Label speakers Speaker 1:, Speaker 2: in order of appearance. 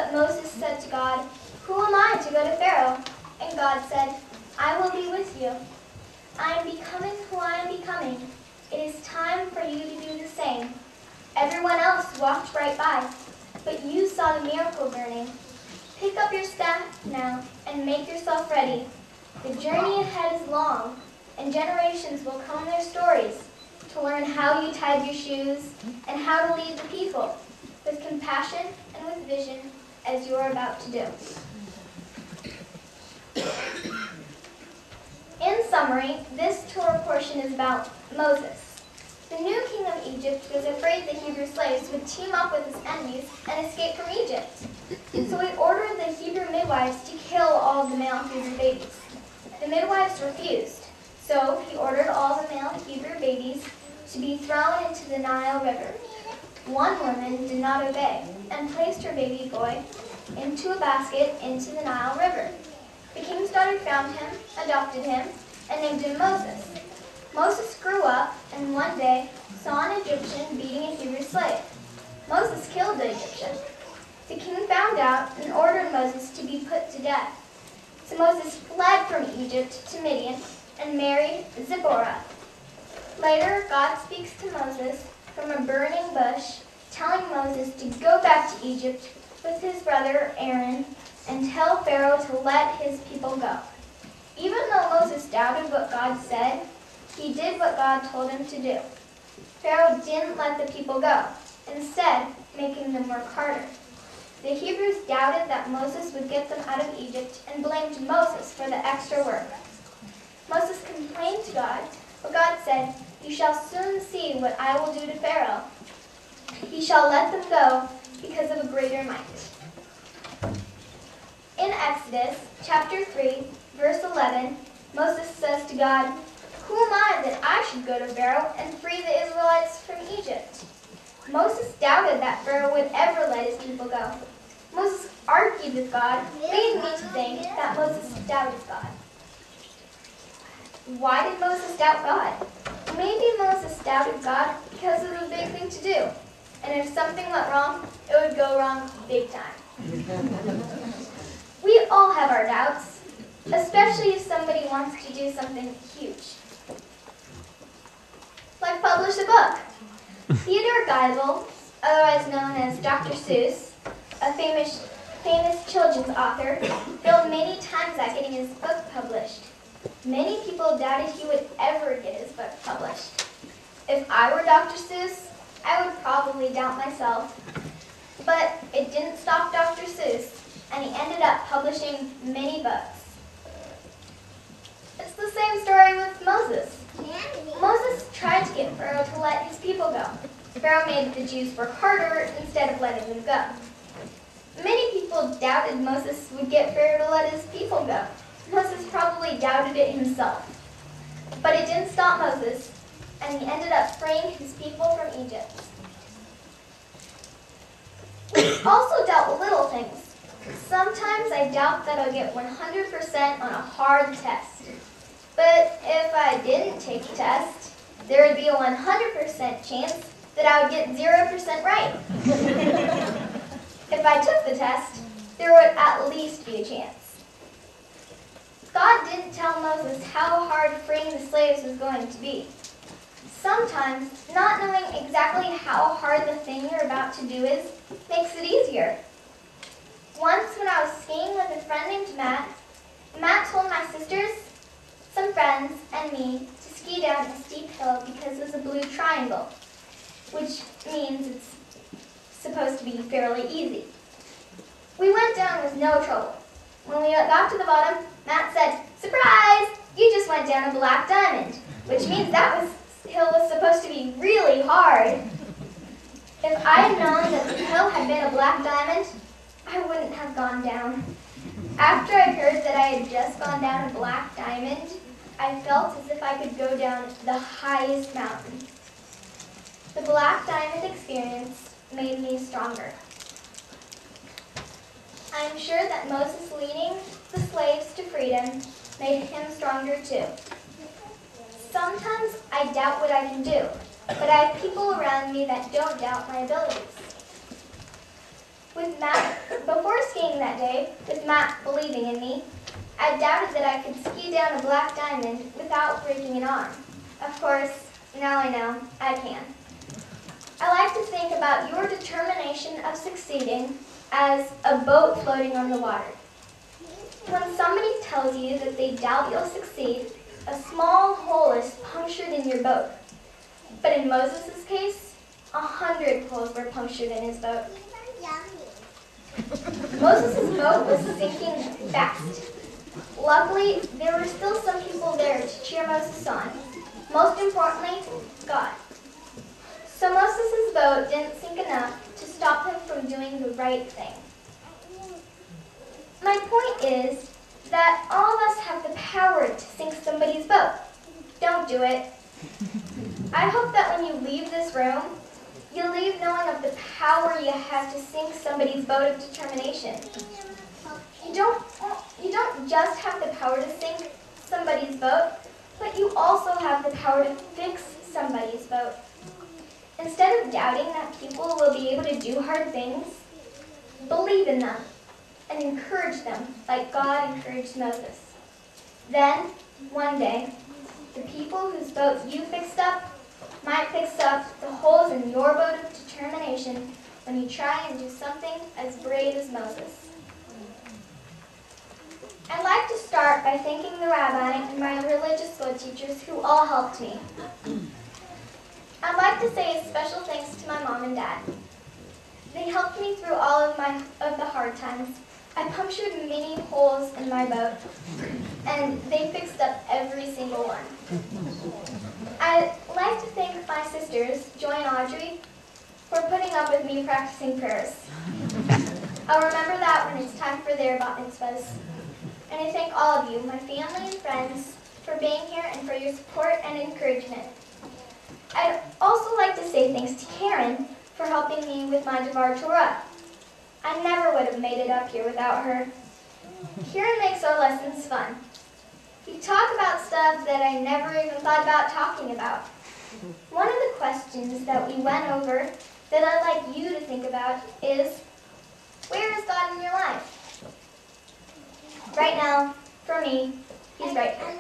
Speaker 1: But Moses said to God, "Who am I to go to Pharaoh?" And God said, "I will be with you. I am becoming who I am becoming. It is time for you to do the same." Everyone else walked right by, but you saw the miracle burning. Pick up your staff now and make yourself ready. The journey ahead is long, and generations will come their stories to learn how you tied your shoes and how to lead the people with compassion and with vision as you are about to do. In summary, this Torah portion is about Moses. The new king of Egypt was afraid the Hebrew slaves would team up with his enemies and escape from Egypt. So he ordered the Hebrew midwives to kill all of the male Hebrew babies. The midwives refused, so he ordered all the male Hebrew babies to be thrown into the Nile River. One woman did not obey and placed her baby boy into a basket into the Nile River. The king's daughter found him, adopted him, and named him Moses. Moses grew up and one day saw an Egyptian beating a Hebrew slave. Moses killed the Egyptian. The king found out and ordered Moses to be put to death. So Moses fled from Egypt to Midian and married Zipporah. Later, God speaks to Moses from a burning bush, telling Moses to go back to Egypt with his brother Aaron and tell Pharaoh to let his people go. Even though Moses doubted what God said, he did what God told him to do. Pharaoh didn't let the people go, instead making them work harder. The Hebrews doubted that Moses would get them out of Egypt and blamed Moses for the extra work. Moses complained to God, but God said, "You shall soon see what I will do to Pharaoh. He shall let them go because of a greater might." In Exodus chapter 3, verse 11, Moses says to God, "Who am I that I should go to Pharaoh and free the Israelites from Egypt?" Moses doubted that Pharaoh would ever let his people go. Moses argued with God, leading me to think that Moses doubted God. Why did Moses doubt God? Maybe Moses doubted God because it was a big thing to do. And if something went wrong, it would go wrong big time. We all have our doubts, especially if somebody wants to do something huge. Like publish a book. Theodore Geisel, otherwise known as Dr. Seuss, a famous children's author, failed many times at getting his book published. Many people doubted he would ever get his book published. If I were Dr. Seuss, I would probably doubt myself. But it didn't stop Dr. Seuss, and he ended up publishing many books. It's the same story with Moses. Moses tried to get Pharaoh to let his people go. Pharaoh made the Jews work harder instead of letting them go. Many people doubted Moses would get Pharaoh to let his people go. Moses probably doubted it himself. But it didn't stop Moses, and he ended up freeing his people from Egypt. We also doubt little things. Sometimes I doubt that I'll get 100% on a hard test. But if I didn't take the test, there would be a 100% chance that I would get 0% right. If I took the test, there would at least be a chance. God didn't tell Moses how hard freeing the slaves was going to be. Sometimes, not knowing exactly how hard the thing you're about to do is makes it easier. Once when I was skiing with a friend named Matt, Matt told my sisters, some friends, and me to ski down a steep hill because it was a blue triangle, which means it's supposed to be fairly easy. We went down with no trouble. When we got to the bottom, Matt said, "Surprise! You just went down a black diamond," which means that hill was supposed to be really hard. If I had known that the hill had been a black diamond, I wouldn't have gone down. After I heard that I had just gone down a black diamond, I felt as if I could go down the highest mountain. The black diamond experience made me stronger. I am sure that Moses leading the slaves to freedom made him stronger too. Sometimes I doubt what I can do, but I have people around me that don't doubt my abilities. Before skiing that day, with Matt believing in me, I doubted that I could ski down a black diamond without breaking an arm. Of course, now I know I can. I like to think about your determination of succeeding as a boat floating on the water. When somebody tells you that they doubt you'll succeed, a small hole is punctured in your boat. But in Moses' case, 100 holes were punctured in his boat. Moses' boat was sinking fast. Luckily, there were still some people there to cheer Moses on. Most importantly, God. So Moses' boat didn't sink enough to stop him from doing the right thing. My point is that all of us have the power to sink somebody's boat. Don't do it. I hope that when you leave this room, you leave knowing of the power you have to sink somebody's boat of determination. You don't just have the power to sink somebody's boat, but you also have the power to fix somebody's boat. Instead of doubting that people will be able to do hard things, believe in them and encourage them like God encouraged Moses. Then, one day, the people whose boats you fixed up might fix up the holes in your boat of determination when you try and do something as brave as Moses. I'd like to start by thanking the rabbi and my religious school teachers who all helped me. I'd like to say a special thanks to my mom and dad. They helped me through all of the hard times. I punctured many holes in my boat, and they fixed up every single one. I'd like to thank my sisters, Joy and Audrey, for putting up with me practicing prayers. I'll remember that when it's time for their bat mitzvahs. And I thank all of you, my family and friends, for being here and for your support and encouragement. I'd also like to say thanks to Karen for helping me with my Devar Torah. I never would have made it up here without her. Karen makes our lessons fun. We talk about stuff that I never even thought about talking about. One of the questions that we went over that I'd like you to think about is, where is God in your life? Right now, for me, he's right here.